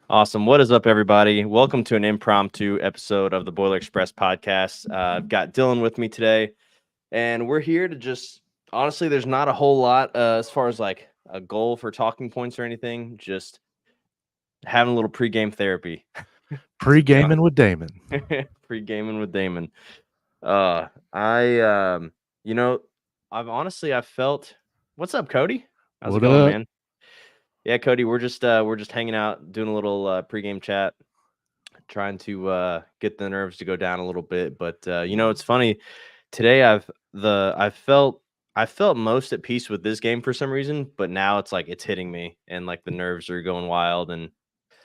Awesome. What is up, everybody? Welcome to an impromptu episode of the Boiler Express podcast. I've got Dylan with me today, and we're here to just honestly, there's not a whole lot as far as like a goal for talking points or anything, just having a little pregame therapy, to be Pre-gaming with Damon. honest. Pre-gaming with Damon. I, you know, I've felt, what's up, Cody? How's it What going, up? man? Yeah, Cody, we're just hanging out, doing a little pregame chat, trying to get the nerves to go down a little bit. But it's funny. Today I felt most at peace with this game for some reason, but now it's like it's hitting me and like the nerves are going wild and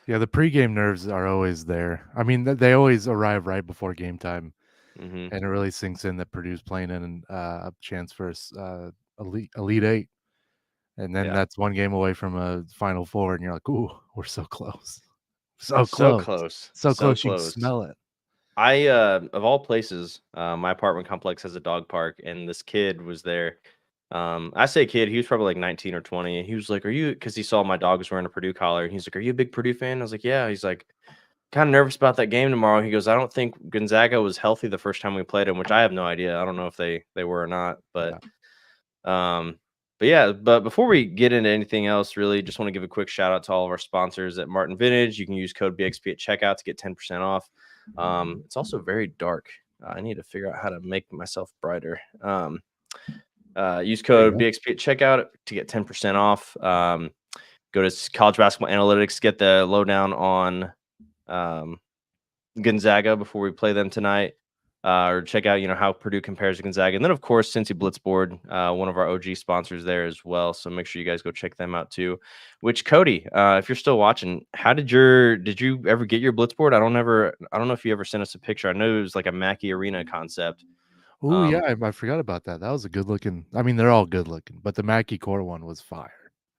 Yeah, the pre-game nerves are always there. I mean, they always arrive right before game time, hmm and it really sinks in that Purdue's playing in a chance for Elite Eight, and then yeah, that's one game away from a Final Four, and you're like, "Ooh, we're so close, so close, so so close." You can close. smell it. I of all places, my apartment complex has a dog park, and this kid was there. I say kid, he was probably like 19 or 20. And he was like, "Are you?" Because he saw my dog was wearing a Purdue collar, and he's like, "Are you a big Purdue fan?" I was like, "Yeah." He's like, "Kind of nervous about that game tomorrow." He goes, "I don't think Gonzaga was healthy the first time we played him," which I have no idea. I don't know if they were or not, Yeah, um, but yeah. But before we get into anything else, really, just want to give a quick shout out to all of our sponsors at Martin Vintage. You can use code BXP at checkout to get 10% off. It's also very dark. I need to figure out how to make myself brighter. Use there you code go. BXP at checkout to get 10% off. Go to College Basketball Analytics, get the lowdown on um, Gonzaga before we play them tonight, or check out how Purdue compares to Gonzaga, and then of course Cincy Blitzboard, one of our OG sponsors there as well. So make sure you guys go check them out too. Which Cody, if you're still watching, how did you ever get your Blitzboard? I don't know if you ever sent us a picture. I know it was like a Mackey Arena concept. Oh yeah, Um, I forgot about that. That was a good looking. I mean, they're all good looking, but the Mackey Core one was fire.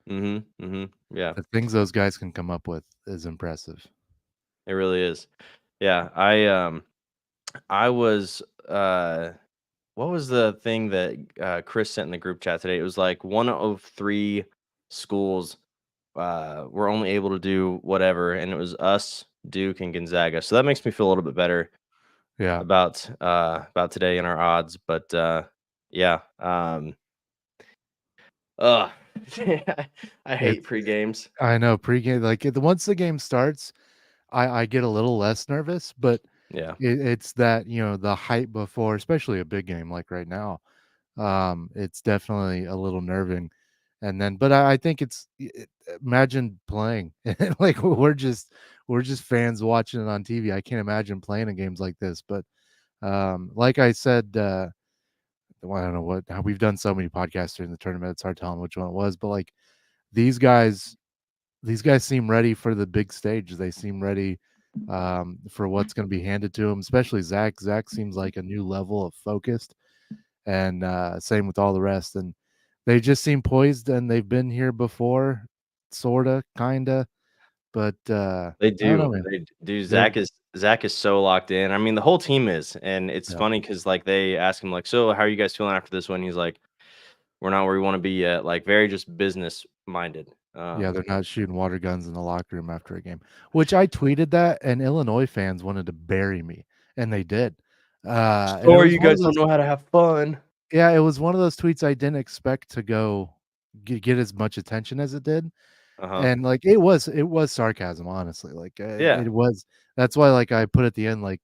yeah, The things those guys can come up with is impressive. it really is. Yeah, I was what was the thing that Chris sent in the group chat today? It was like one of three schools were only able to do whatever, and it was us, Duke, and Gonzaga. So that makes me feel a little bit better Yeah. about today and our odds. But yeah, uh, I hate It's pre games. I know pregame like once the game starts, I get a little less nervous, but Yeah, it's that the hype before, especially a big game like right now. It's definitely a little nerving, and then but I think imagine playing like we're just fans watching it on TV. I can't imagine playing in games like this, but like I said, well, I don't know what how we've done so many podcasts during the tournament. It's hard telling which one it was, but like these guys these guys seem ready for the big stage. They seem ready for what's going to be handed to them, especially Zach. Zach seems like a new level of focused, and same with all the rest. And they just seem poised, and they've been here before, sorta, kinda. But they I don't know, do. man. They do. They're Zach is so locked in. I mean, the whole team is, and it's yeah, funny because like they ask him like, "So, how are you guys feeling after this one?" He's like, "We're not where we want to be yet." Like very just business minded. yeah. They're not shooting water guns in the locker room after a game, which I tweeted that, and Illinois fans wanted to bury me, and they did. And it Sorry, was you one of guys don't those know how to have fun. Yeah, it was one of those tweets I didn't expect to get as much attention as it did, Uh huh. and, like, it was sarcasm, honestly, like, Yeah. it was that's why, like, I put at the end, like,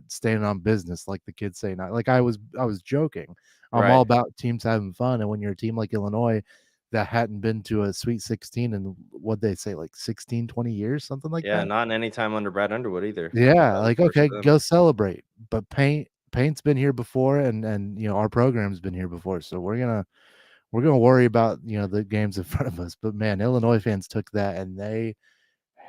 "Staying on business," like the kids say now like, I was joking. I'm all Right. about teams having fun, and when you're a team like Illinois that hadn't been to a Sweet 16 in, what'd they say, like, 16, 20 years, something like Yeah. that? Not in any time under Brad Underwood either. Yeah, That was like, first okay, for them. go celebrate, but Paint's been here before, and, our program's been here before, so we're gonna worry about, the games in front of us, but man, Illinois fans took that and they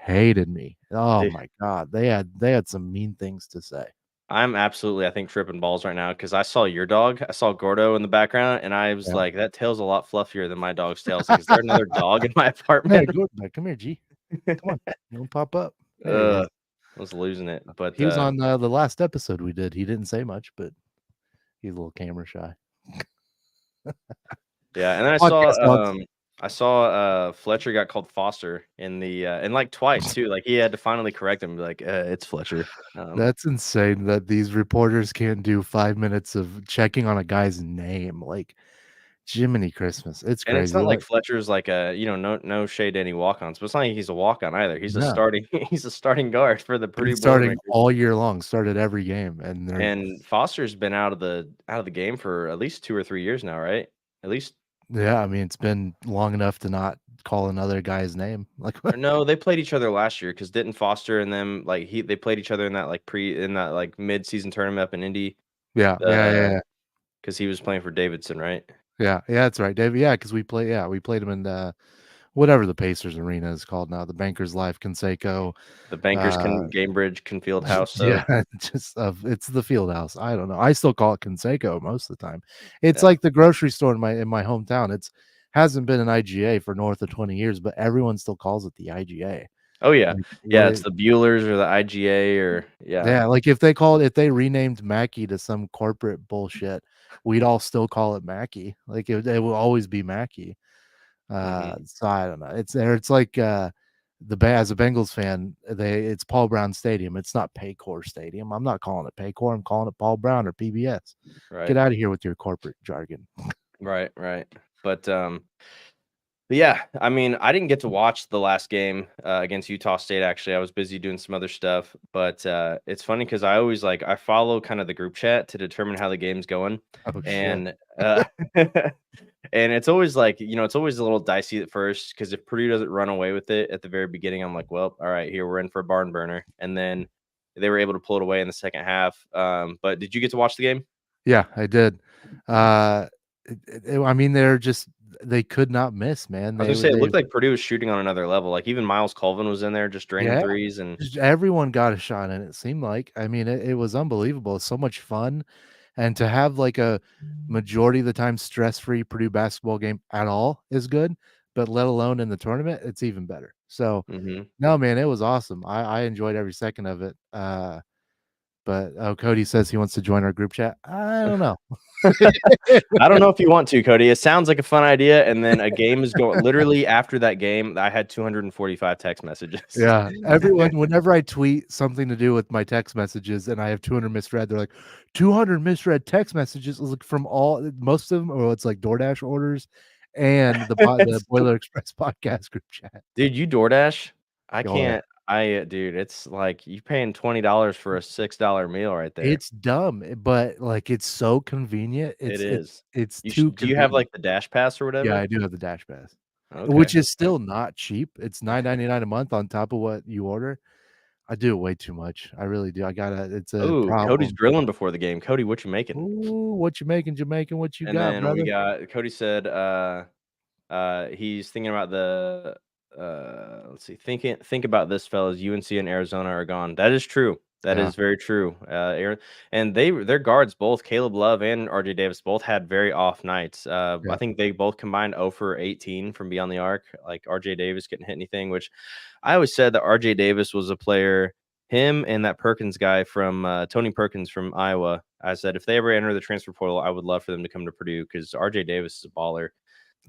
hated me. Oh They, my god, they had some mean things to say. I'm absolutely, I think, tripping balls right now because I saw your dog. I saw Gordo in the background, and I was Yeah. like, that tail's a lot fluffier than my dog's tail. I was like, is there another dog in my "Hey, apartment? go back, come here, G. Come on, you wanna pop up?" There he I is. was losing it. But He was on, the last episode we did. He didn't say much, but he's a little camera shy. yeah, and then Podcast dogs. I saw Fletcher got called Foster in the and like twice too. Like he had to finally correct him, be like, it's Fletcher. That's insane that these reporters can't do 5 minutes of checking on a guy's name, like, Jiminy Christmas, it's And it's crazy, not like like Fletcher's like a no shade to any walk-ons, but it's not like he's a walk-on either. He's a no, starting he's a starting guard for the been Purdue starting Boilermakers. all year long, started every game, and they're And Foster's been out of the game for at least 2 or 3 years now, right? At least yeah, I mean, it's been long enough to not call another guy's name, like, or no, they played each other last year because didn't Foster and them like they played each other in that like mid-season tournament up in Indy, yeah, yeah, yeah, yeah, because he was playing for Davidson, right? yeah, yeah, that's right, David, yeah, because we played him in the whatever the Pacers arena is called now, the Bankers Life Conseco, The Bankers uh Gamebridge Confield House yeah, of just it's the field house. I don't know. I still call it Conseco most of the time. It's yeah. like the grocery store in my hometown. It's hasn't been an IGA for north of 20 years, but everyone still calls it the IGA. Oh, yeah. Like Yeah, it's what the Buellers or the IGA or yeah. yeah, like if they renamed Mackey to some corporate bullshit, we'd all still call it Mackey. Like it will always be Mackey. Mhm. So I don't know. It's like as a Bengals fan, it's Paul Brown Stadium. It's not Paycor Stadium. I'm not calling it Paycor. I'm calling it Paul Brown or PBS. Right. Get out of here with your corporate jargon. Right, right. But, but yeah, I mean, I didn't get to watch the last game, against Utah State, actually. I was busy doing some other stuff, but, it's funny because I always, like I follow kind of the group chat to determine how the game's going, Oh shit. and, and it's always like, it's always a little dicey at first because if Purdue doesn't run away with it at the very beginning, I'm like, "Well, alright, here, we're in for a barn burner," and then they were able to pull it away in the second half, but did you get to watch the game? Yeah, I did. Uh, I mean, they could not miss, man. I was gonna say it looked like Purdue was shooting on another level, like, even Miles Colvin was in there just draining Yeah, threes and just everyone got a shot, and it seemed like. I mean, it was unbelievable. So much fun, and to have like a majority of the time stress-free Purdue basketball game at all is good, but let alone in the tournament, it's even better. So mhm. no, man, it was awesome. I enjoyed every second of it. But oh, Cody says he wants to join our group chat. I don't know. I don't know if you want to, Cody. It sounds like a fun idea, and then a game is going literally after that game, I had 245 text messages. Yeah, everyone whenever I tweet something to do with my text messages and I have 200 misread, they're like, "200 misread text messages," like, from most of them, or it's like DoorDash orders and the It's Boiler Express podcast group chat. dude, you DoorDash? I Oh, yeah. can't dude, it's like you paying $20 for a $6 meal right there. It's dumb, but, like, it's so convenient. It It's is. it's You sh too do you have, convenient. like, the Dash Pass or Yeah, whatever? I do have the Dash Pass, which Okay, is okay. still not cheap. It's 9.99 a month on top of what you order. I do it way too much. I really do. It's a Ooh, Cody's problem. grilling before the game. Cody, what you making? Ooh, what you making, Jamaican? What you And got, then we brother? got Cody said, he's thinking about the let's see, think about this, fellas. UNC and Arizona are gone. That is true. That Yeah, is very true. Aaron and their guards, both Caleb Love and RJ Davis, both had very off nights. I yeah. think they both combined 0 for 18 from beyond the arc. Like RJ Davis couldn't hit anything, which I always said that RJ Davis was a player. Him and that Perkins guy from Tony Perkins from Iowa. I said if they ever enter the transfer portal, I would love for them to come to Purdue because RJ Davis is a baller.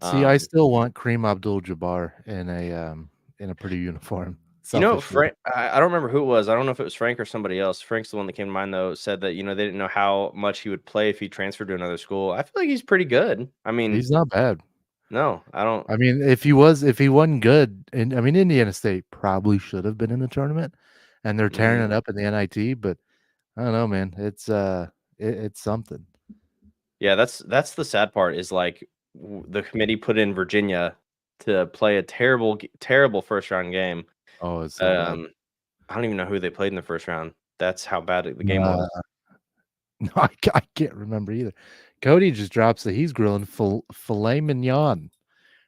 See, I Um, still want Kareem Abdul-Jabbar in a Purdue uniform, selfishly. Frank, I don't remember who it was. I don't know if it was Frank or somebody else. Frank's the one that came to mind though. Said that they didn't know how much he would play if he transferred to another school. I feel like he's pretty good. I mean, He's not bad. no, I don't. I mean, if he wasn't good, and I mean, Indiana State probably should have been in the tournament, and they're tearing Mhm. it up in the NIT, but I don't know, man. It's something. Yeah, that's the sad part. Is like the committee put in Virginia to play a terrible first round game. Oh, it's so bad. Um, I don't even know who they played in the first round. That's how bad the game Uh, was. no, I can't remember either. Cody just drops that he's grilling filet mignon.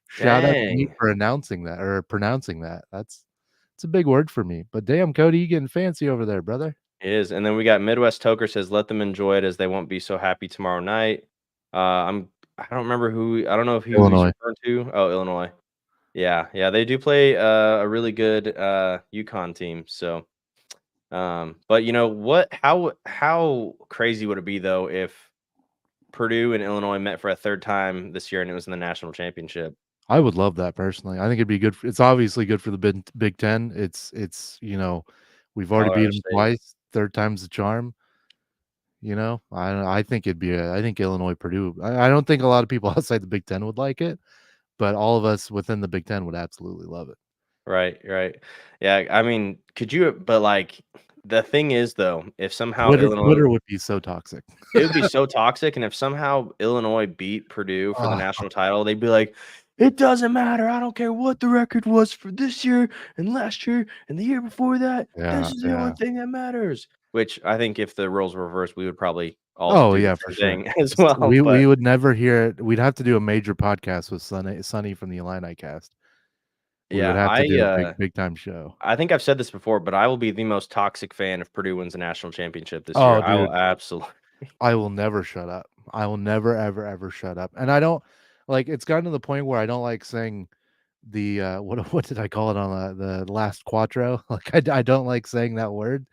Shout out to me Dang. for announcing that or pronouncing that. It's a big word for me. But damn, Cody, you getting fancy over there, brother. It is, and then we got Midwest Toker says, "Let them enjoy it as they won't be so happy tomorrow night." I don't remember I don't know if who he's Illinois. referring to. Oh, Illinois. Yeah, yeah, they do play a really good UConn team. So, but you know what? How crazy would it be though if Purdue and Illinois met for a third time this year and it was in the national championship? I would love that personally. I think it'd be good it's obviously good for the Big Ten. We've already beat Colorado them State. twice, third time's the charm, you know? I think I think Illinois, Purdue I don't think a lot of people outside the Big Ten would like it, but all of us within the Big Ten would absolutely love it. Right, right. Yeah, I mean, could you but, like, the thing is, though, if somehow Illinois Twitter would be so toxic. it would be so toxic, and if somehow Illinois beat Purdue for the Oh, national title, they'd be like, "It doesn't matter, I don't care what the record was for this year, and last year, and the year before that, yeah, this is the only yeah. thing that matters." Which I think if the roles were reversed, we would probably all Oh, do the yeah, for same sure. thing as well, We but would never hear it. We'd have to do a major podcast with Sonny from the Illini cast. We would yeah, have to do a big time show. I think I've said this before, but I will be the most toxic fan if Purdue wins a national championship this year. Oh, I will dude, absolutely I will never shut up. I will never, ever, ever shut up. And I don't like it's gotten to the point where I don't like saying the what did I call it on the last quattro? Like I don't like saying that word.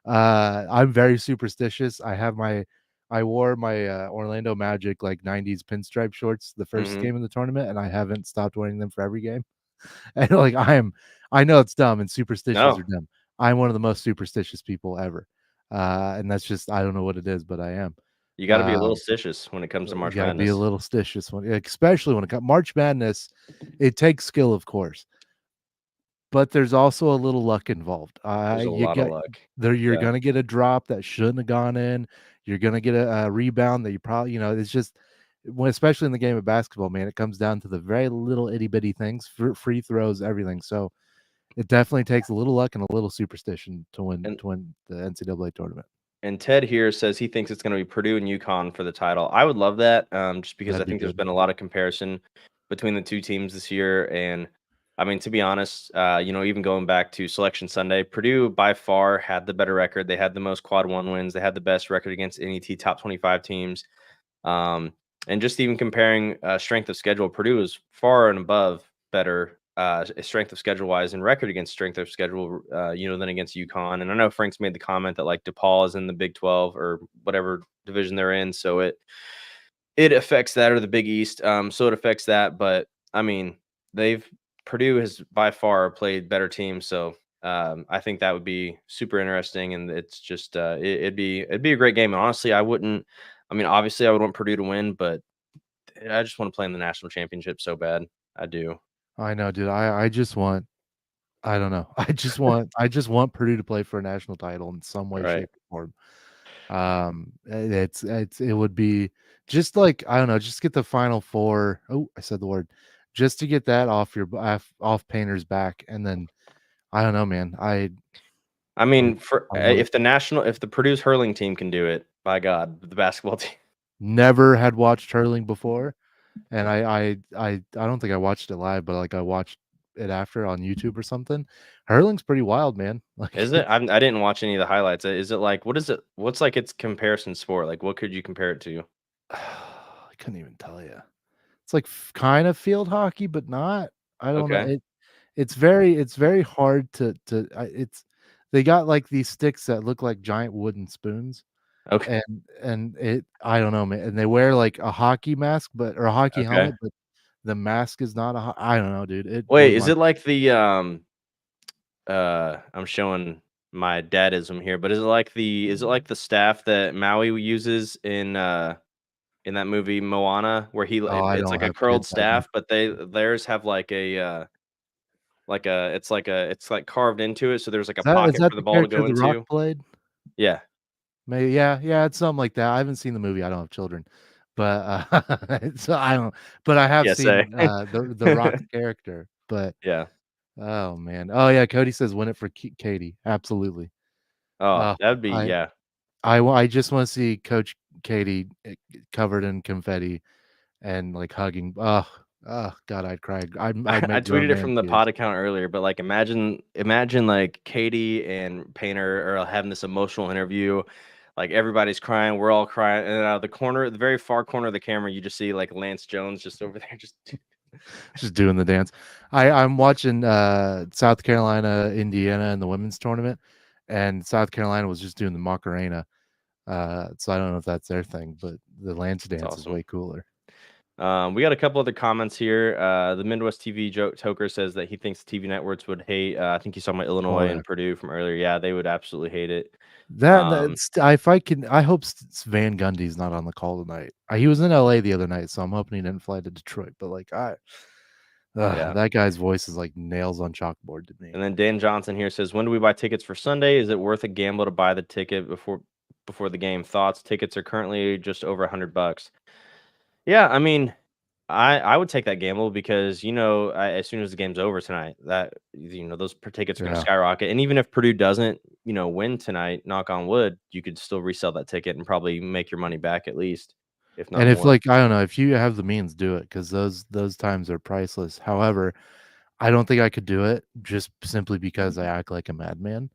I'm very superstitious. I wore my Orlando Magic like 90s pinstripe shorts the first Mhm. game of the tournament, and I haven't stopped wearing them for every game. And like I know it's dumb and superstitions No, are dumb. I'm one of the most superstitious people ever. And that's just I don't know what it is, but I am. you gotta be a little Um, stitious when it comes to you March got to be a Madness. little stitious when, especially when it comes March Madness. It takes skill, of course, but there's also a little luck involved. There's a You lot of get luck. there, you're Yeah, gonna get a drop that shouldn't have gone in. You're gonna get a rebound that you probably, it's just when, especially in the game of basketball, man, it comes down to the very little itty bitty things, free throws, everything. So it definitely takes a little luck and a little superstition and to win the NCAA tournament. and Ted here says he thinks it's gonna be Purdue and UConn for the title. I would love that, just because I That'd be think there's good. been a lot of comparison between the 2 teams this year, and, I mean, to be honest, even going back to Selection Sunday, Purdue by far had the better record. They had the most quad 1 wins. They had the best record against any top 25 teams. Um, and just even comparing strength of schedule, Purdue is far and above better strength of schedule wise and record against strength of schedule, than against UConn. And I know Frank's made the comment that like DePaul is in the Big 12 or whatever division they're in, so it affects that, or the Big East. So it affects that. But I mean, they've Purdue has by far played better teams, so I think that would be super interesting, and it's just it'd be a great game. And honestly, I wouldn't. I mean, obviously, I would want Purdue to win, but I just want to play in the national championship so bad. I do. I know, dude. I just want I don't know. I just want Purdue to play for a national title in some way, Right. shape, or form. It would be just like I don't know, just get the Final Four. Oh, I said the word. Just to get that off off Painter's back, and then I don't know, man. I I, mean, for I would. if the Purdue's hurling team can do it, by God, the basketball team. Never had watched hurling before, and I don't think I watched it live, but like I watched it after on YouTube or something. Hurling's pretty wild, man. Like Is it? I didn't watch any of the highlights. Is it like what is it? What's like its comparison sport? Like what could you compare it to? I couldn't even tell you. It's like kind of field hockey, but not. I don't know. Okay. It's very hard it's they got like these sticks that look like giant wooden spoons, Okay. and it I don't know, man. And they wear like a hockey mask, or a hockey Okay. helmet, but the mask is not I don't know, dude. It Wait, blew is my it like the I'm showing my dadism here, but is it like the staff that Maui uses in that movie Moana where oh, I it's don't like a have curled kids. I don't. staff, but theirs have it's like carved into it, so there's like a Is pocket that for the the ball to character go The Rock into. played? Yeah. Maybe yeah, it's something like that. I haven't seen the movie. I don't have children, but so I don't. But I have PSA. seen the Rock's character. But Yeah. oh man, oh yeah, Cody says win it for Katie. Absolutely. Oh, Uh, that'd be I yeah. I just want to see Coach Katie covered in confetti and like hugging. Oh God, I'd cry. I'd I make grown tweeted it man from the tears. pod account earlier, but like imagine like Katie and Painter are having this emotional interview. Like everybody's crying, we're all crying, and out of the corner, the very far corner of the camera, you just see like Lance Jones just over there, just Just doing the dance. I'm watching South Carolina, Indiana in the women's tournament, and South Carolina was just doing the Macarena. So I don't know if that's their thing, but the Lance it's dance is awesome. way cooler. We got a couple other comments here. The Midwest TV Joe Toker says that he thinks TV networks would hate. I think he's talking about Oh, Illinois yeah. and Purdue from earlier. Yeah, they would absolutely hate it. Um, That's if I can I hope Van Gundy's not on the call tonight. He was in LA the other night, so I'm hoping he didn't fly to Detroit, but, like, yeah. that guy's voice is like nails on chalkboard to me. And then Dan Johnson here says, "When do we buy tickets for Sunday? Is it worth a gamble to buy the ticket before the game? Thoughts? Tickets are currently just over $100." Yeah, I mean, I would take that gamble because as soon as the game's over tonight, that those tickets are going to Yeah. skyrocket. And even if Purdue doesn't win tonight, knock on wood, you could still resell that ticket and probably make your money back at least, if not And if, more. like, I don't know, if you have the means, do it because those times are priceless. However, I don't think I could do it just simply because I act like a madman.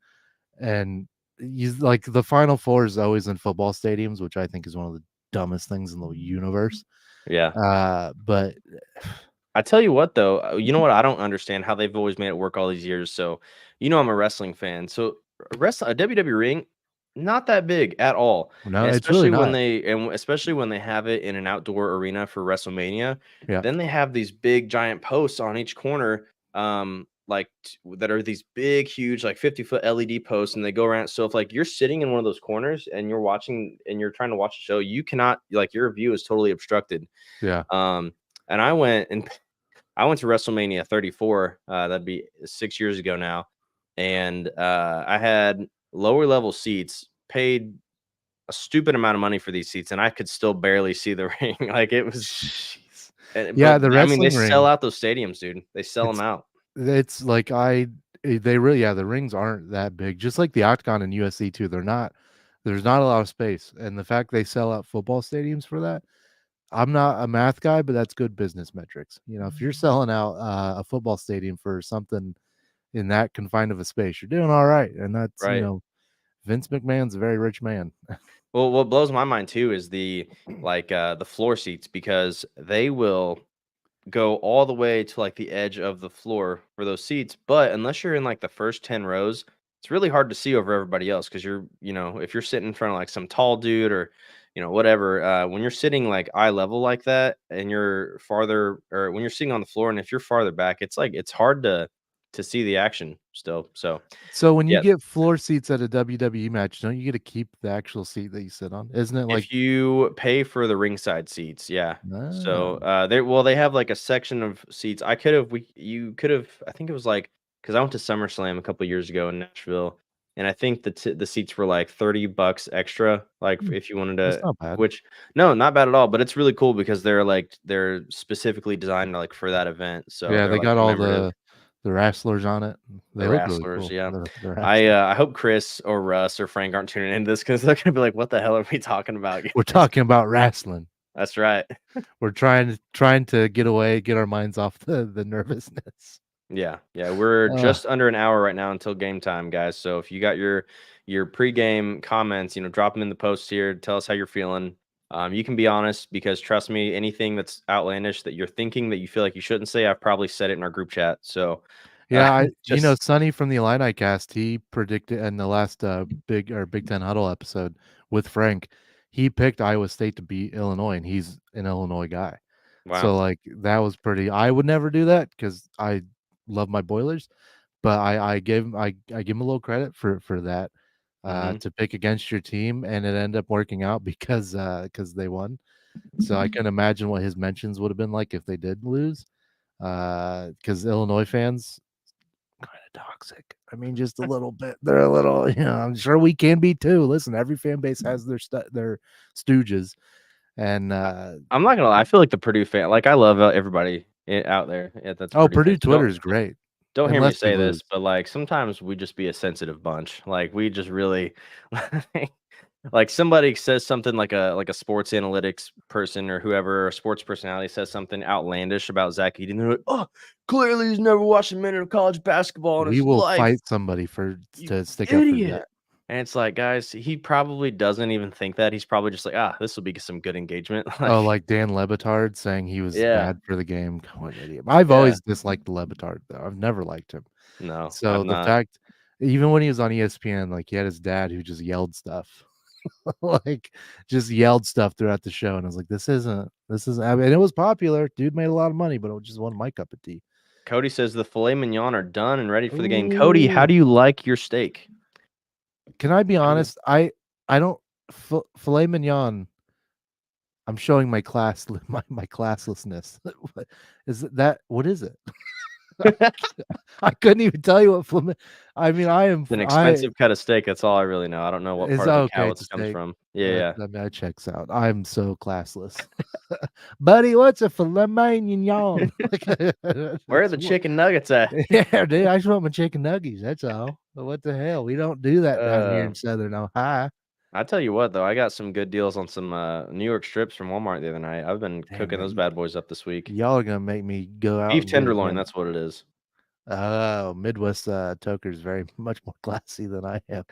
And you like the Final Four is always in football stadiums, which I think is one of the dumbest things in the universe. Yeah. But I tell you what, though, you know what? I don't understand how they've always made it work all these years. So, I'm a wrestling fan. So, a WWE ring, not that big at all, no, and it's really not. especially when they have it in an outdoor arena for WrestleMania. Yeah. Then they have these big giant posts on each corner, that are these big, huge, like 50-foot LED posts, and they go around. So if like you're sitting in one of those corners and you're watching and you're trying to watch a show, you cannot like your view is totally obstructed. Yeah. And I went to WrestleMania 34. That'd be 6 years ago now, and I had lower level seats. Paid a stupid amount of money for these seats, and I could still barely see the ring. Like it was, Jeez. but Yeah, the I mean, they wrestling sell ring, out those stadiums, dude. They sell them it's out. it's like they really yeah, the rings aren't that big. Just like the Octagon in USC too, there's not a lot of space. And the fact they sell out football stadiums for that, I'm not a math guy, but that's good business metrics. If you're selling out a football stadium for something in that confined of a space, you're doing all right. And that's, Right. Vince McMahon's a very rich man. Well, what blows my mind too is the floor seats because they will go all the way to like the edge of the floor for those seats. But unless you're in like the first 10 rows, it's really hard to see over everybody else because if you're sitting in front of like some tall dude or, whatever, when you're sitting like eye level like that and you're farther or when you're sitting on the floor and if you're farther back, it's hard to see the action still. So, So when you yeah, get floor seats at a WWE match, don't you get to keep the actual seat that you sit on? Isn't it like, if you pay for the ringside seats, yeah. So, ah, they have, like, a section of seats. You could've I think it was, like, because I went to SummerSlam a couple years ago in Nashville, and I think the seats were, like, $30 extra, like, hmm, if you wanted that's to not bad. which no, not bad at all, but it's really cool because they're specifically designed, like, for that event, so Yeah, they're, they like, got all commemorative. the wrestlers on it. The They look really wrestlers, cool. yeah. The wrestlers. I hope Chris or Russ or Frank aren't tuning into this because 'cause they're gonna be like, "What the hell are we talking about, We're guys?" talking about wrestling. That's right. We're trying to get our minds off the nervousness. Yeah, yeah, we're Uh, just under an hour right now until game time, guys. So if you got your pregame comments, drop them in the post here. Tell us how you're feeling. You can be honest because trust me, anything that's outlandish that you're thinking that you feel like you shouldn't say, I've probably said it in our group chat. So yeah, just Sonny from the Illini cast, he predicted in the last Big Ten Huddle episode with Frank, he picked Iowa State to beat Illinois, and he's an Illinois guy. wow. So like that was pretty. I would never do that because I love my Boilers, but I give him a little credit for that Hmm. to pick against your team, and it ended up working out because they won. So I can imagine what his mentions would have been like if they did lose. Because Illinois fans kind of toxic. I mean, just a little bit. They're a little, I'm sure we can be too. Listen, every fan base has their stooges, and I'm not gonna lie, I feel like the Purdue fan, like I love everybody out there that's oh, Purdue Purdue fans. So Twitter is great don't hear me unless we say this, lose. but like sometimes we just be a sensitive bunch. Like we just really like somebody says something like a sports analytics person or whoever, a sports personality says something outlandish about Zach Edey, and they're like, "Oh, clearly he's never watched a minute of college basketball in We his will life, fight somebody you to stick up for idiot." Zach. And it's like, guys, he probably doesn't even think that. He's probably just like, this will be some good engagement. Oh, Like, like Dan Lebitard saying he was yeah, bad for the game. What an idiot! I've yeah, always disliked Lebitard though. I've never liked him. no, I've So the not. fact, even when he was on ESPN, like he had his dad who just yelled stuff. like just yelled stuff throughout the show, and I was like, this isn't. I mean, and it was popular. Dude made a lot of money, but it just wasn't my cup of tea. Cody says the filet mignon are done and ready for the game. Cody, how Ooh, do you like your steak? can I be How do you? honest? I don't filet mignon. I'm showing my class my classlessness. What is that? What is it? I couldn't even tell you what flamin. I mean, It's an expensive cut of steak. That's all I really know. I don't know what it's part of the okay. cow it It's a comes steak. from. Yeah, yeah. That checks out. I'm so classless, buddy. What's a filet mignon? Where are the chicken nuggets at? Yeah, dude. I just want my chicken nuggets. That's all. But what the hell? We don't do that down here Uh, in Southern Ohio. I tell you what, though, I got some good deals on some New York strips from Walmart the other night. I've been Damn cooking it. those bad boys up this week. Y'all are gonna make me go out Beef and get it tenderloin, again. that's what it is. Oh, Midwest toker is very much more classy than I am.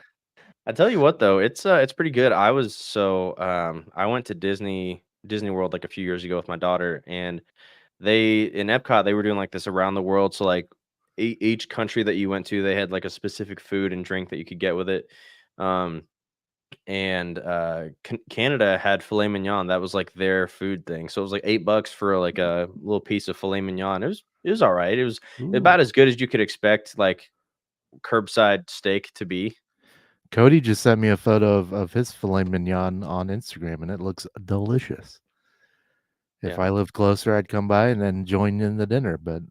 I tell you what, though, it's pretty good. I went to Disney World like a few years ago with my daughter, and they in Epcot they were doing like this around the world. So like each country that you went to, they had like a specific food and drink that you could get with it. Um, and Canada had filet mignon. That was like their food thing. So it was like $8 for like a little piece of filet mignon. It was all right. It was Ooh. about as good as you could expect like curbside steak to be. Cody just sent me a photo of his filet mignon on Instagram, and it looks delicious. If Yeah. I lived closer, I'd come by and then join in the dinner. But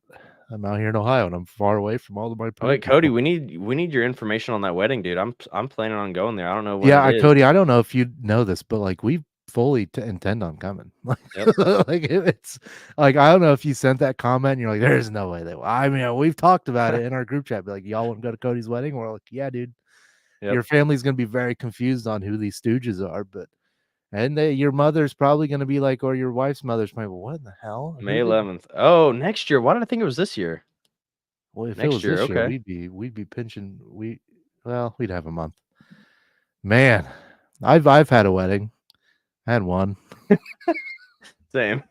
I'm out here in Ohio, and I'm far away from all of my Oh, poor wait, Cody, people. we need your information on that wedding, dude. I'm planning on going there. I don't know when Yeah, it is. Cody, I don't know if you know this, but like we fully intend on coming. Like, Yep. like it's like I don't know if you sent that comment and you're like, there's no way they will. I mean, we've talked about it in our group chat. Be like, y'all want to go to Cody's wedding? We're like, yeah, dude. Yep. Your family's gonna be very confused on who these stooges are, but your mother's probably gonna be like, or your wife's mother's probably, what in the hell? May Who did? 11th. Oh, next year. Why did I think it was this year? Well, if it Next was year. this year, Okay. we'd be pinching. We'd have a month. Man, I've had a wedding. I had one. Same.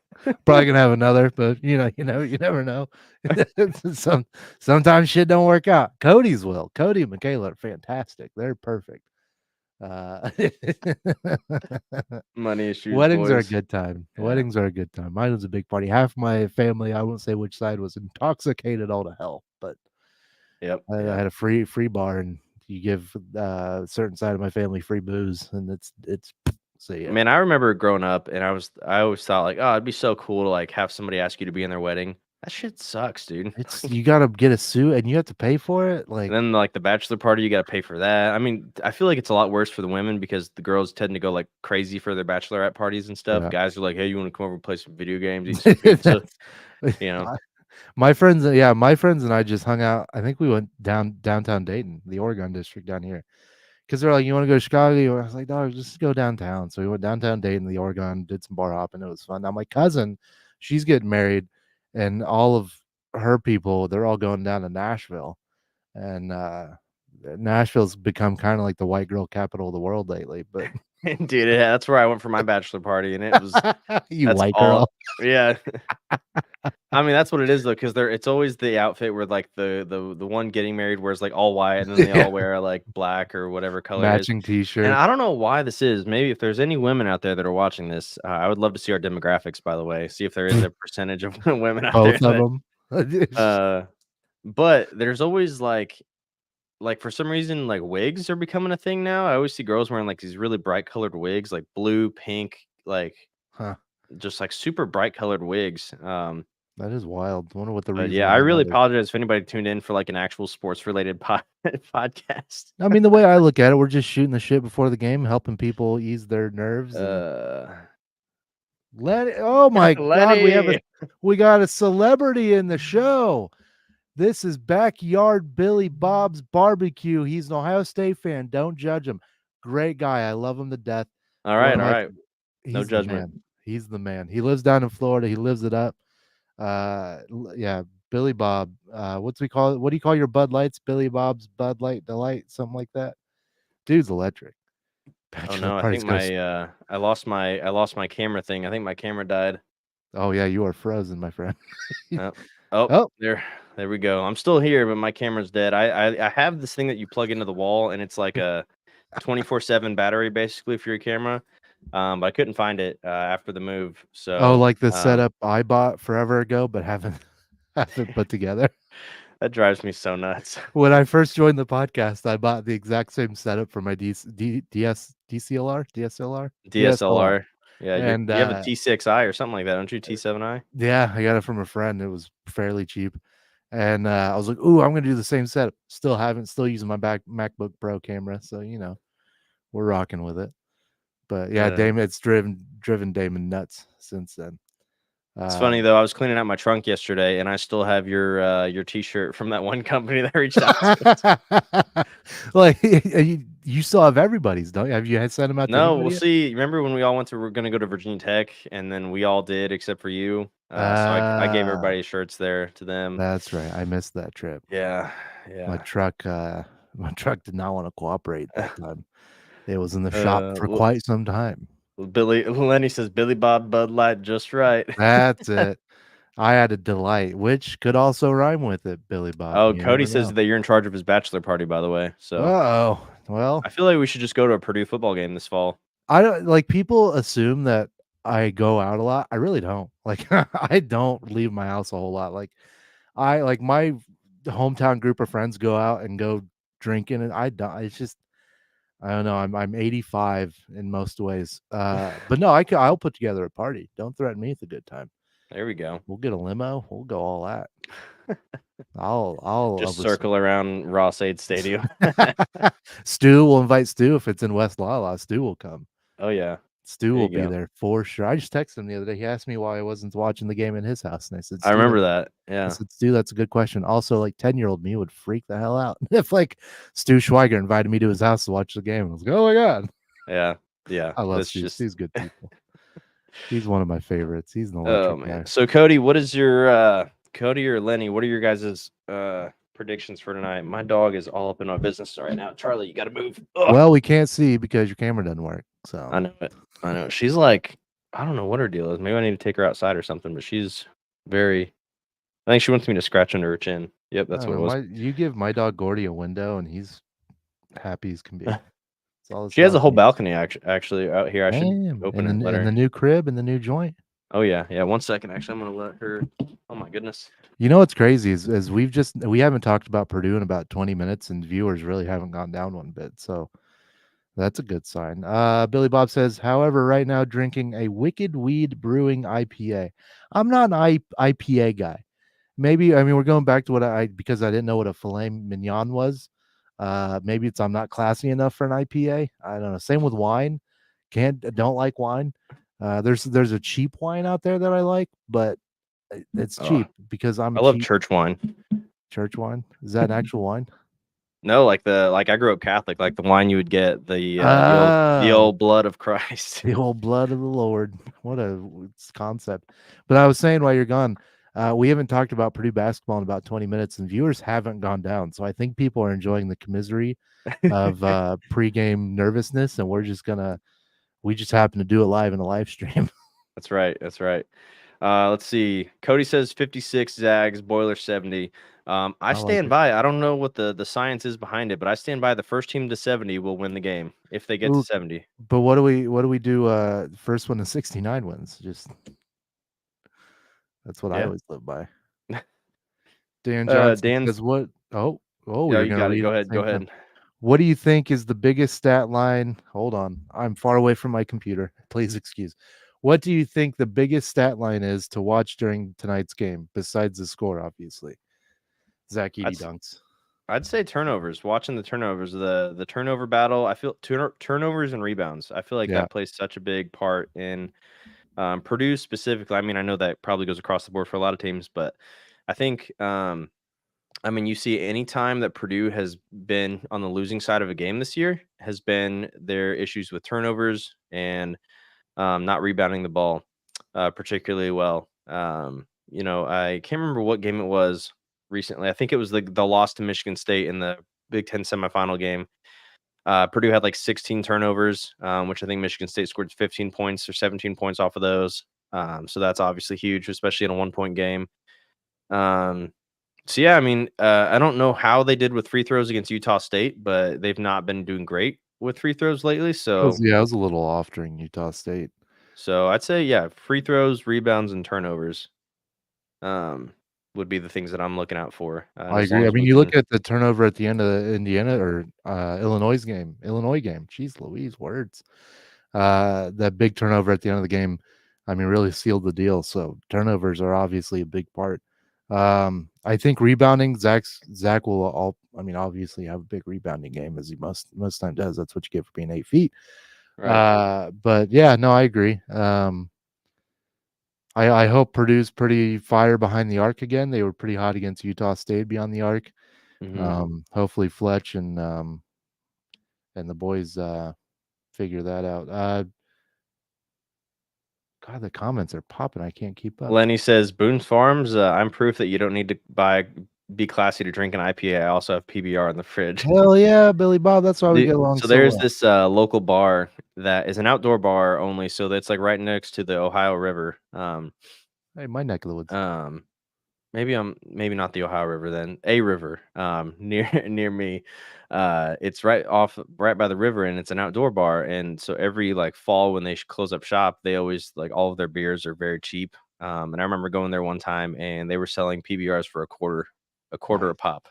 Probably gonna have another, but you never know. Sometimes shit don't work out. Cody's will. Cody and Michaela are fantastic. They're perfect. Uh, Money issues, weddings are a boys. good time. Yeah. Weddings are a good time. Mine was a big party. Half my family, I won't say which side, was intoxicated all to hell, but Yep. I Yep. had a free bar, and you give a certain side of my family free booze, and it's so yeah. Man, I remember growing up, and I always thought like, oh, it'd be so cool to like have somebody ask you to be in their wedding. That shit sucks, dude. It's you gotta get a suit and you have to pay for it. And Like, then like the bachelor party, you got to pay for that. I mean, I feel like it's a lot worse for the women because the girls tend to go like crazy for their bachelorette parties and stuff. yeah. Guys are like, hey, you want to come over and play some video games, eat some pizza, That's you know? I my friends and I just hung out. I think we went downtown Dayton, the Oregon district down here. Because they're like, you want to go to Chicago? I was like, dog, just go downtown. So we went downtown Dayton, the Oregon, did some bar hopping. It was fun. Now my cousin, she's getting married, and all of her people, they're all going down to Nashville. And Nashville's become kind of like the white girl capital of the world lately. But Dude, yeah, that's where I went for my bachelor party, and it was you that's white all. girl. Yeah, I mean that's what it is though, because it's always the outfit where like the one getting married wears like all white, and then they Yeah. all wear like black or whatever color it is. Matching And t-shirt. I don't know why this is. Maybe if there's any women out there that are watching this, I would love to see our demographics. By the way, see if there is a percentage of women out there Both of that. them. Uh, but there's always like for some reason like wigs are becoming a thing now. I always see girls wearing like these really bright colored wigs, like blue, pink, like Huh. just like super bright colored wigs. That is wild. Wonder what the But yeah, reasoning I really behind it. apologize if anybody tuned in for like an actual sports related podcast. I mean, the way I look at it, we're just shooting the shit before the game, helping people ease their nerves and Uh, oh my god, Lenny. we got a celebrity in the show. This is Backyard Billy Bob's Barbecue. He's an Ohio State fan. Don't judge him. Great guy. I love him to death. All One right, of all my right. No He's the judgment. man. He's the man. He lives down in Florida. He lives it up. Yeah, Billy Bob. What's we call it? What do you call your Bud Lights? Billy Bob's Bud Light Delight, something like that. Dude's electric. Oh Bachelor no, I parties think goes. I lost my camera thing. I think my camera died. Oh yeah, you are frozen, my friend. Oh, oh, Oh, there we go. I'm still here, but my camera's dead. I have this thing that you plug into the wall, and it's like 24/7 battery basically for your camera. But I couldn't find it after the move. Oh, So like the setup I bought forever ago, but haven't haven't put together. that drives me so nuts. When I first joined the podcast, I bought the exact same setup for my DSLR, DSLR. Yeah, and you have a T6i or something like that, don't you? T7i. yeah, I got it from a friend. It was fairly cheap, and I was like, "Ooh, I'm gonna do the same setup." Still using my MacBook Pro camera, so we're rocking with it. But yeah, Uh, Damon, it's driven Damon nuts since then. it's funny though. I was cleaning out my trunk yesterday, and I still have your T-shirt from that one company that reached out to us. Like you still have everybody's, don't you? Have you had sent them out to No, we'll anybody yet? see. Remember when we're gonna go to Virginia Tech, and then we all did except for you. So I gave Ah, everybody shirts there to them. that's right. I missed that trip. Yeah, My yeah. truck, uh, my truck did not want to cooperate that time. It was in the shop for L- quite some time. Billy Lenny says Billy Bob Bud Light just right. That's it. I had a delight, which could also rhyme with it, Billy Bob. Oh, You Cody never says know. that you're in charge of his bachelor party, by the way. So Uh-oh. Well, I feel like we should just go to a Purdue football game this fall. I don't like people assume that I go out a lot. I really don't. Like I don't leave my house a whole lot. Like my hometown group of friends go out and go drinking and I don't. It's just I don't know. I'm 85 in most ways. But no, I'll put together a party. Don't threaten me with a good time. There we go. We'll get a limo. We'll go all that. I'll Just circle around Ross 8 Stadium. Stu will invite Stu if it's in West Lala. Stu will come. Oh yeah, Stu there will you be go. there for sure. I just texted him the other day. He asked me why I wasn't watching the game in his house, and I said, I Stu, remember that. Yeah, Stu, that's a good question. Also, like 10-year-old me would freak the hell out if like Stu Schweiger invited me to his house to watch the game. I was like, oh my god, yeah, yeah. I love That's Stu. just. Stu's good people. He's one of my favorites. He's an Oh electric man. guy. So Cody, what is your Cody or Lenny? What are your guys' predictions for tonight? My dog is all up in my business right now. Charlie, you got to move. Ugh. Well, we can't see because your camera doesn't work. So I know it. I know. She's like, I don't know what her deal is. Maybe I need to take her outside or something. But she's very. I think she wants me to scratch under her chin. Yep, I that's don't what it know. was. You give my dog Gordy a window, and he's happy as can be. That's all this She has a dog whole needs. balcony actually out here. I should Damn, open it and let in the her. new crib, in the new joint. Oh yeah, yeah. 1 second. Actually, I'm gonna let her. Oh my goodness. You know what's crazy is we haven't talked about Purdue in about 20 minutes, and viewers really haven't gone down one bit. So that's a good sign. Billy Bob says, however, right now drinking a Wicked Weed Brewing IPA. I'm not an IPA guy. Maybe I mean we're going back to what I because I didn't know what a filet mignon was. Maybe it's I'm not classy enough for an IPA. I don't know. Same with wine. Don't like wine. There's a cheap wine out there that I like, but it's Oh, cheap because I'm a I love cheap church wine. church wine. Is that an actual wine? No, like I grew up Catholic, like the wine you would get, the Oh, old blood of Christ. the whole blood of the Lord. What a concept. But I was saying while you're gone, we haven't talked about Purdue basketball in about 20 minutes, and viewers haven't gone down. So I think people are enjoying the commisery of pregame nervousness, and we just happen to do it live in a live stream. That's right. That's right. Let's see. Cody says 56 Zags, Boiler 70. I I like stand it. by. I don't know what the science is behind it, but I stand by the first team to 70 will win the game if they get to Ooh, 70. but what do we do? First one to 69 wins. Just that's what I Yeah. always live by. Dan Johnson Dan's. says, "What? Oh, Yeah, you're you gonna got it. read Go at ahead. the Go same time. ahead. What do you think is the biggest stat line? Hold on, I'm far away from my computer. Please excuse. What do you think the biggest stat line is to watch during tonight's game, besides the score, obviously? Zach Edey I'd dunks. I'd say turnovers. Watching the turnovers, the turnover battle. I feel turnovers and rebounds. I feel like Yeah, that plays such a big part in Purdue specifically. I mean, I know that probably goes across the board for a lot of teams, but I think I mean, you see any time that Purdue has been on the losing side of a game this year has been their issues with turnovers and not rebounding the ball particularly well. I can't remember what game it was recently. I think it was the loss to Michigan State in the Big Ten semifinal game. Purdue had like 16 turnovers, which I think Michigan State scored 15 points or 17 points off of those. So that's obviously huge, especially in a 1-point game. So yeah, I mean, I don't know how they did with free throws against Utah State, but they've not been doing great. with free throws lately, I was a little off during Utah State. so I'd say, yeah, free throws, rebounds, and turnovers, um, would be the things that I'm looking out for, and I as long agree. I as mean, we you look can. at the turnover at the end of the Indiana or Illinois game. Jeez Louise, words. That big turnover at the end of the game, I mean, really sealed the deal. So turnovers are obviously a big part. I think rebounding, Zach will all. I mean, obviously have a big rebounding game as he most time does. That's what you get for being 8 feet. Right. But yeah, no, I agree. I hope Purdue's pretty fire behind the arc again. They were pretty hot against Utah State beyond the arc. Mhm. Hopefully Fletch and the boys figure that out. God, the comments are popping. I can't keep up. Lenny says, "Boone's Farms, I'm proof that you don't need to be classy to drink an IPA. I also have PBR in the fridge." Hell yeah, Billy Bob. That's why we get along So so there's well. this, local bar that is an outdoor bar only, so that's, like, right next to the Ohio River, Hey, my neck of the woods. um maybe not the Ohio River then, a river, near near me. It's right by the river, and it's an outdoor bar, and so every, like, fall when they close up shop, they always like, all of their beers are very cheap, and I remember going there one time, and they were selling PBRs for a quarter a pop.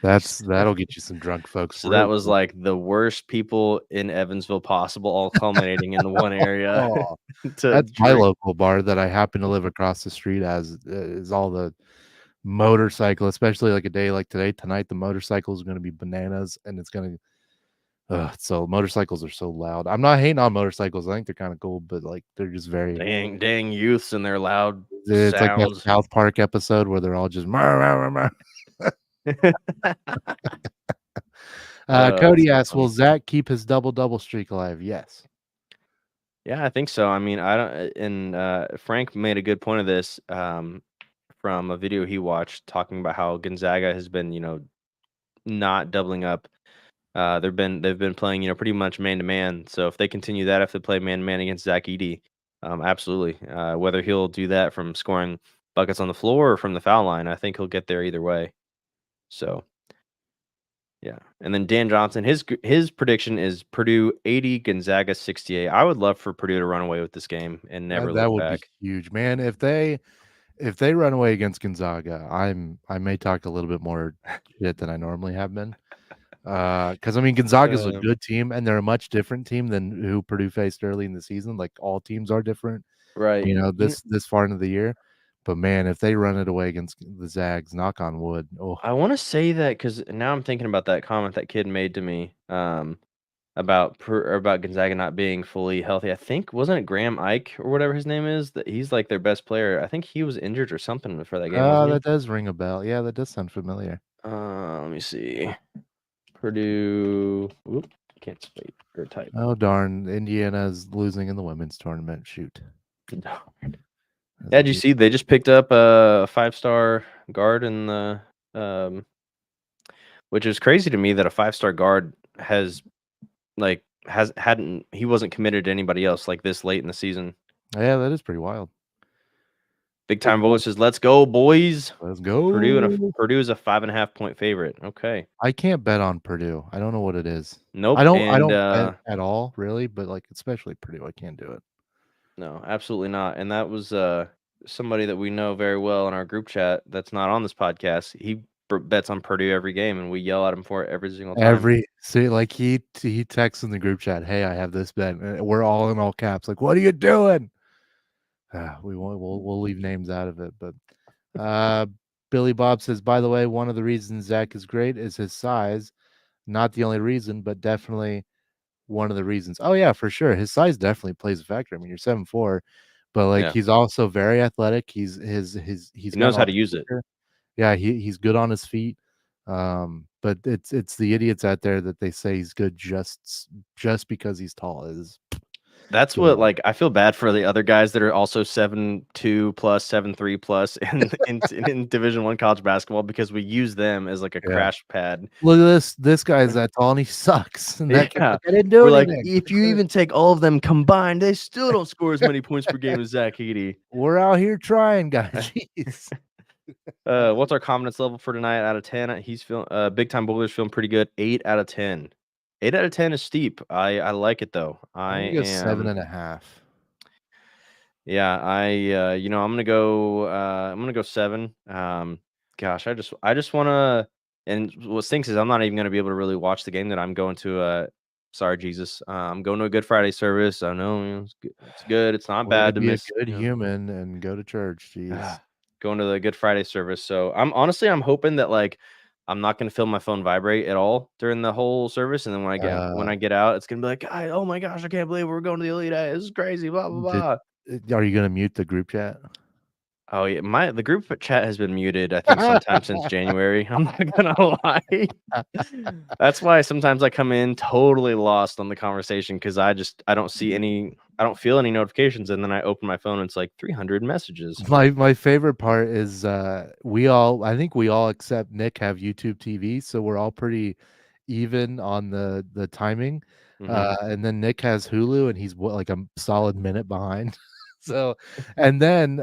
That'll get you some drunk folks So that real was, quick. like, the worst people in Evansville possible, all culminating in one area Oh, to that's my drink. local bar that I happen to live across the street as is all the motorcycle, especially like a day like today. Tonight, the motorcycle is going to be bananas, and it's going to. So motorcycles are so loud. I'm not hating on motorcycles. I think they're kind of cool, but like they're just very. Dang youths and their loud It's like that sounds. South Park episode where they're all just. That's Cody so asks, "Will funny. Zach keep his double streak alive?" Yes. Yeah, I think so. I mean, I don't and, Frank made a good point of this, from a video he watched talking about how Gonzaga has been, not doubling up. They've been playing, pretty much man to man. So if they continue that, if they play man to man against Zach Edey, absolutely. Whether he'll do that from scoring buckets on the floor or from the foul line, I think he'll get there either way. So yeah, and then Dan Johnson, his prediction is Purdue 80, Gonzaga 68. I would love for Purdue to run away with this game and never That look would be back. huge, man. If they run away against Gonzaga, I may talk a little bit more shit than I normally have been. Because I mean Gonzaga's a Um, good team, and they're a much different team than who Purdue faced early in the season. Like all teams are different, right. this far into the year. But man, if they run it away against the Zags, knock on wood. Oh, I want to say that because now I'm thinking about that comment that kid made to me, about Gonzaga not being fully healthy. I think wasn't it Graham Ike or whatever his name is, that he's like their best player. I think he was injured or something for that game, wasn't he? that does ring a bell. Yeah, that does sound familiar. Let me see. Purdue. Whoop, can't speak or type. Oh darn, Indiana's losing in the women's tournament. Shoot. Yeah, did you see they just picked up a 5-star guard in the um which is crazy to me that a 5-star guard has like has hadn't he wasn't committed to anybody else like this late in the season. Yeah, that is pretty wild. Big Big time time. Bowler says, "Let's go, boys." Let's go. Purdue is a 5.5 point favorite. Okay. I can't bet on Purdue. I don't know what it is. Nope. I don't bet at all, really, but like especially Purdue, I can't do it. No, absolutely not. And that was somebody that we know very well in our group chat that's not on this podcast. He bets on Purdue every game, and we yell at him for it every single time. Like he texts in the group chat, "Hey, I have this bet." And we're all in all caps, like, "What are you doing?" We won't. We'll leave names out of it, but uh, Billy Bob says, by the way, one of the reasons Zach is great is his size. Not the only reason, but definitely one of the reasons. Oh yeah, for sure. His size definitely plays a factor. I mean, you're 7'4", but like Yeah. he's also very athletic. He's He got knows how all to use it. yeah, he's good on his feet. But it's the idiots out there that they say he's good just because he's tall. Is That's what, like, I feel bad for the other guys that are also 7'2" plus, 7'3" plus in Division I college basketball because we use them as like a yeah. crash pad. Look at this guy's that tall and he sucks. And that kid's Yeah. like, I didn't do We're like, anything. if you even take all of them combined, they still don't score as many points per game as Zach Edey. We're out here trying, guys. Jeez. What's our confidence level for tonight out of 10? He's feeling Big Time Bowler's feeling pretty good. 8 out of 10. 8 out of 10 is steep. I like it though. I'm I gonna go am 7.5. Yeah, I'm gonna go 7. Gosh, I just wanna and what stinks is I'm not even gonna be able to really watch the game that I'm going to sorry, Jesus. I'm going to a Good Friday service. I know, it's good. It's not Way to bad to be a miss, good human and go to church, jeez. going to the Good Friday service. So I'm hoping that like I'm not gonna feel my phone vibrate at all during the whole service. And then when I get out, it's gonna be like, oh my gosh, I can't believe we're going to the Elite Eight. This is crazy, blah blah Did blah. are you gonna mute the group chat? Oh yeah, the group chat has been muted, I think, sometime since January. I'm not gonna lie. That's why sometimes I come in totally lost on the conversation because I don't see any, I don't feel any notifications, and then I open my phone and it's like 300 messages. My favorite part is, I think we all except Nick have YouTube TV, so we're all pretty even on the timing, Hmm. and then Nick has Hulu, and he's, what, like, a solid minute behind. So and then,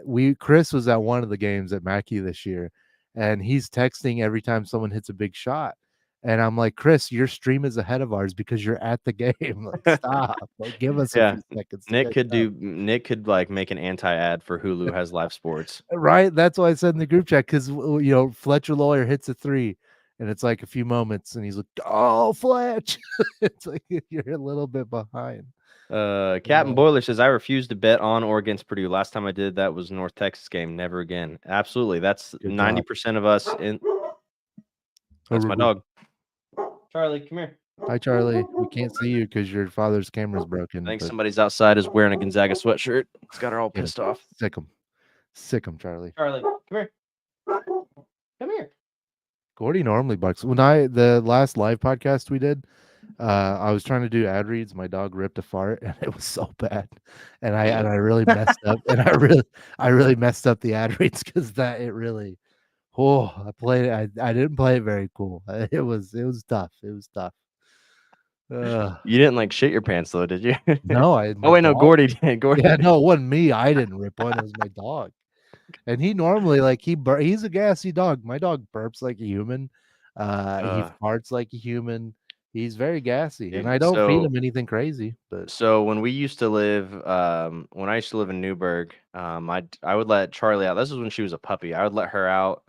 we Chris was at one of the games at Mackey this year, and he's texting every time someone hits a big shot, and I'm like, "Chris, your stream is ahead of ours because you're at the game, like, stop, like, give us a Yeah, few seconds to catch up." Nick could like make an anti-ad for Hulu has live sports. Right? That's why I said in the group chat, 'cause, Fletcher Lawyer hits a 3, and it's, like, a few moments, and he's like, "Oh, Fletch." It's like you're a little bit behind. Captain Uh, Boiler says I refuse to bet on or against Purdue. Last time I did that was North Texas game. Never again. Absolutely. That's Good job. 90% of us in. That's my dog. Charlie, come here. Hi, Charlie. We can't see you because your father's camera's I broken, think but somebody's outside is wearing a Gonzaga sweatshirt. It's got her all get him. pissed off. Sick him. Sick him, Charlie. Charlie, come here. Come here. Gordy normally bucks. The last live podcast we did, I was trying to do ad reads. My dog ripped a fart, and it was so bad, and I really messed up, and I really messed up the ad reads because that it really. Oh, I played it. I didn't play it very cool. It was tough. It was tough. You didn't like shit your pants though, did you? No, Oh my wait, no, dog. Gordy did. Gordy Yeah, did. no, it wasn't me. I didn't rip one. It was my dog. And he normally, like, he's a gassy dog. My dog burps like a human. He Uh, farts like a human. He's very gassy, and Dude, I don't feed him anything crazy, but so when I used to live in Newburgh, I would let Charlie out. This was when she was a puppy. I would let her out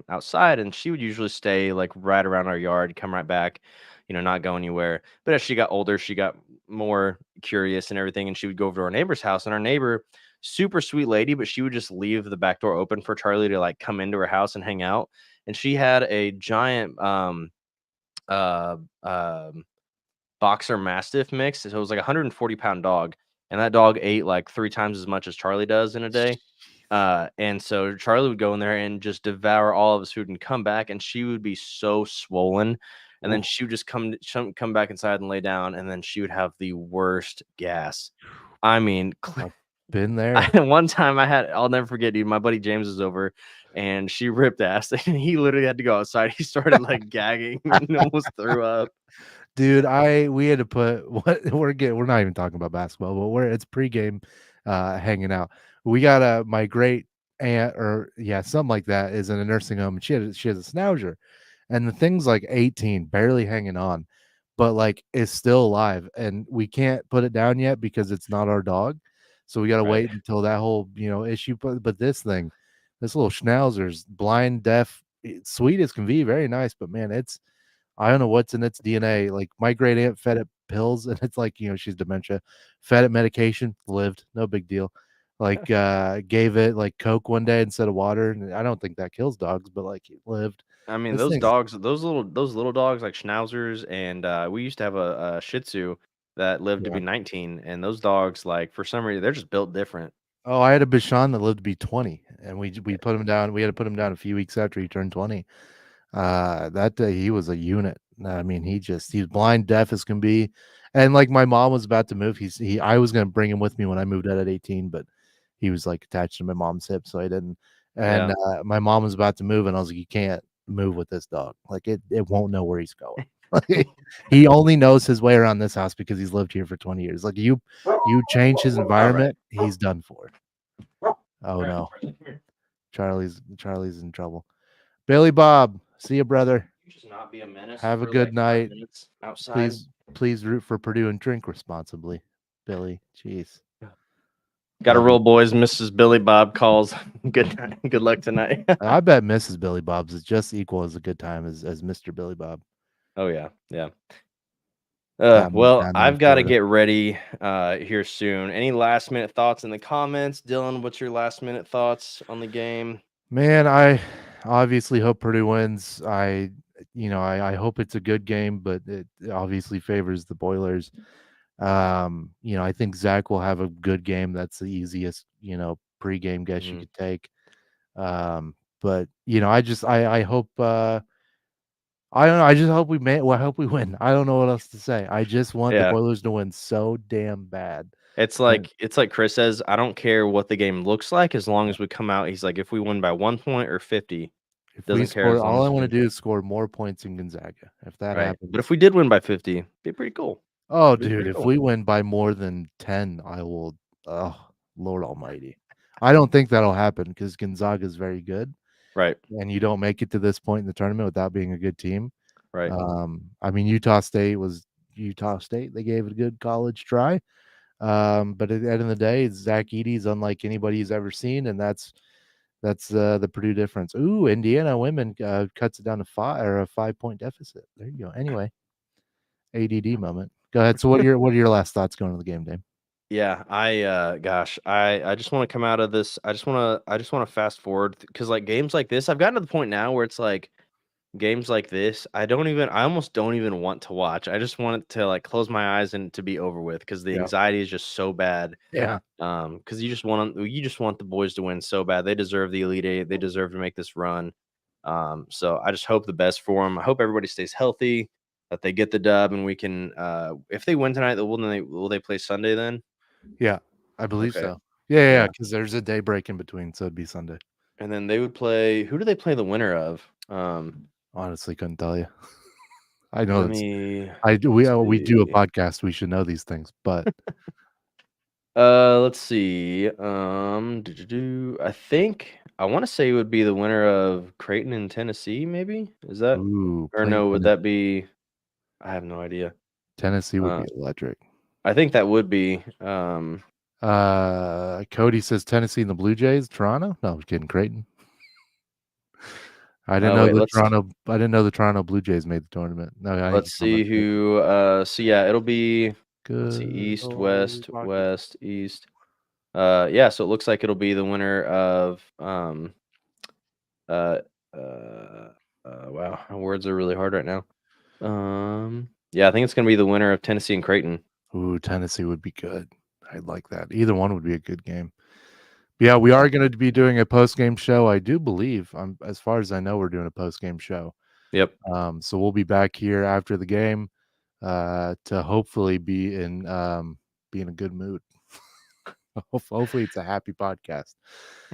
outside, and she would usually stay like right around our yard, come right back, not go anywhere. But as she got older, she got more curious and everything, and she would go over to our neighbor's house. And our neighbor, super sweet lady, but she would just leave the back door open for Charlie to like come into her house and hang out. And she had a giant uh, um boxer mastiff mix. So it was like a 140-pound dog, and that dog ate like 3 times as much as Charlie does in a day. And so Charlie would go in there and just devour all of his food and come back, and she would be so swollen. And then ooh, she would just come back inside and lay down, and then she would have the worst gas. I mean, I've been there. one time I'll never forget, dude. My buddy James was over, and she ripped ass, and he literally had to go outside. He started like gagging and almost threw up. Dude, we had to put what we're not even talking about basketball, but it's pregame hanging out. We got my great aunt, or yeah, something like that, is in a nursing home, and she has a schnauzer, and the thing's like 18, barely hanging on, but like is still alive, and we can't put it down yet because it's not our dog. So we got to Right. wait until that whole, issue. But this little schnauzer's blind, deaf, sweet as can be, very nice, but man, I don't know what's in its DNA. Like, my great aunt fed it pills, and it's like, she's dementia. Fed it medication, lived, no big deal. Like, gave it like Coke one day instead of water, and I don't think that kills dogs, but like, it lived. I mean, This those thing's dogs, those little dogs like schnauzers, and we used to have a Shih Tzu that lived to yeah. be 19, and those dogs, like for some reason, they're just built different. Oh, I had a Bichon that lived to be 20, and we put him down. We had to put him down a few weeks after he turned 20. That day he was a unit. I mean, he's blind, deaf as can be. And like, my mom was about to move. I was gonna bring him with me when I moved out at 18, but he was like attached to my mom's hip, so I didn't. And Yeah, my mom was about to move, and I was like, "You can't move with this dog. Like, it won't know where he's going. Like, he only knows his way around this house because he's lived here for 20 years. Like, you change his all right. environment, he's done for." Oh All right, no. Charlie, come here. Charlie's in trouble. Billy Bob, see you, brother. just not be a menace Have a for good like 5 night. minutes outside? Please root for Purdue and drink responsibly, Billy. Jeez. Got to Love you. roll, boys. Mrs. Billy Bob calls. Good night. Good luck tonight. I bet Mrs. Billy Bob's is just equal as a good time as Mr. Billy Bob. Oh yeah, yeah. Down there in I've got to Florida. get ready here soon. Any last minute thoughts in the comments, Dylan? What's your last minute thoughts on the game? Man, I obviously hope Purdue wins. I hope it's a good game, but it obviously favors the Boilers. I think Zach will have a good game. That's the easiest, pregame guess you Mhm. could take. But I hope I don't know. I just hope I hope we win. I don't know what else to say. I just want the Yeah, Boilers to win so damn bad. it's like Chris says. I don't care what the game looks like as long as we come out. He's like, if we win by 1 point or 50, If we doesn't care score, as long all I as we want to win. do is score more points in Gonzaga. If that Right. But if happens, we did win by 50, it'd be pretty cool. oh, It'd be dude, pretty if cool. we win by more than 10, I will. Oh, Lord Almighty. I don't think that'll happen because Gonzaga is very good, Right. and you don't make it to this point in the tournament without being a good team. Right. I mean, Utah State was Utah State. They gave it a good college try. But at the end of the day, Zach Edey's unlike anybody he's ever seen, and that's the Purdue difference. Ooh, Indiana women cuts it down to 5 point deficit. There you go. Anyway, ADD moment. Go ahead. So, what are your last thoughts going to the game, Dame? Yeah, I just want to come out of this. I just want to fast forward because like games like this, I've gotten to the point now where it's like games like this, I almost don't even want to watch. I just want it to like close my eyes and to be over with because the Yeah. anxiety is just so bad. Yeah. Because you just want the boys to win so bad. They deserve the Elite Eight. They deserve to make this run. So I just hope the best for them. I hope everybody stays healthy, that they get the dub, and we can. If they win tonight, will they play Sunday then? Yeah, I believe Okay, so. Yeah, yeah, because there's a day break in between, so it'd be Sunday. and then they would play. Who do they play the winner of? Honestly, couldn't tell you. I know Let that's me we do a see. podcast. We should know these things, but Let's see. I think I want to say it would be the winner of Creighton and Tennessee. Maybe is that ooh, or playing no? Would that be? I have no idea. Tennessee would Uh, be electric. I think that would be. Cody says Tennessee and the Blue Jays, Toronto. No, I'm kidding, Creighton. Wait. I didn't know the Toronto Blue Jays made the tournament. No, I think Let's you're talking about see Creighton. who. So yeah, it'll be. Let's see. Good East, old West, Rocky. West, East. Yeah. So it looks like it'll be the winner of. Uh. Uh. Wow, my words are really hard right now. Yeah, I think it's gonna be the winner of Tennessee and Creighton. Ooh, Tennessee would be good. I'd like that. Either one would be a good game. But yeah, we are going to be doing a post game show. I do believe, as far as I know, we're doing a post game show. Yep. So we'll be back here after the game to hopefully be in a good mood. Hopefully, it's a happy podcast.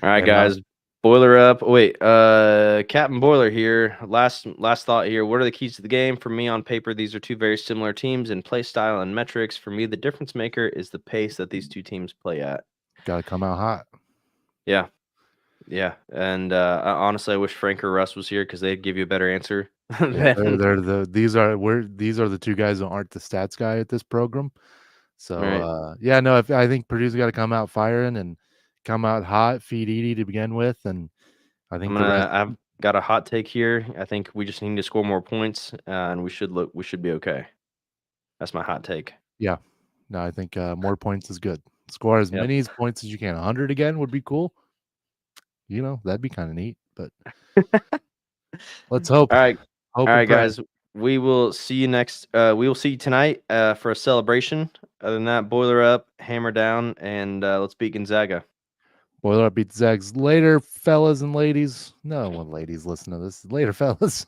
All right, And guys. Boiler up. Wait, Captain Boiler here. Last thought here. What are the keys to the game? For me, on paper, these are two very similar teams in play style and metrics. For me, the difference maker is the pace that these two teams play at. got to come out hot. Yeah, yeah. And honestly, I wish Frank or Russ was here because they'd give you a better answer. Yeah, than, these are the two guys that aren't the stats guy at this program. So right. yeah, no, if I think Purdue's got to come out firing and come out hot, feed Edey to begin with, and I think the rest. I've got a hot take here. I think we just need to score more points, and we should be okay. That's my hot take. Yeah, no, I think more points is good. Score as Yep. many points as you can. 100 again would be cool. That'd be kind of neat. But let's hope. All right. Hope All and right, pray. guys. We will see you next. We will see you tonight for a celebration. Other than that, boiler up, hammer down, and let's beat Gonzaga. Boiler up, beat Zags. Later, fellas and ladies. No one ladies listen to this. Later, fellas.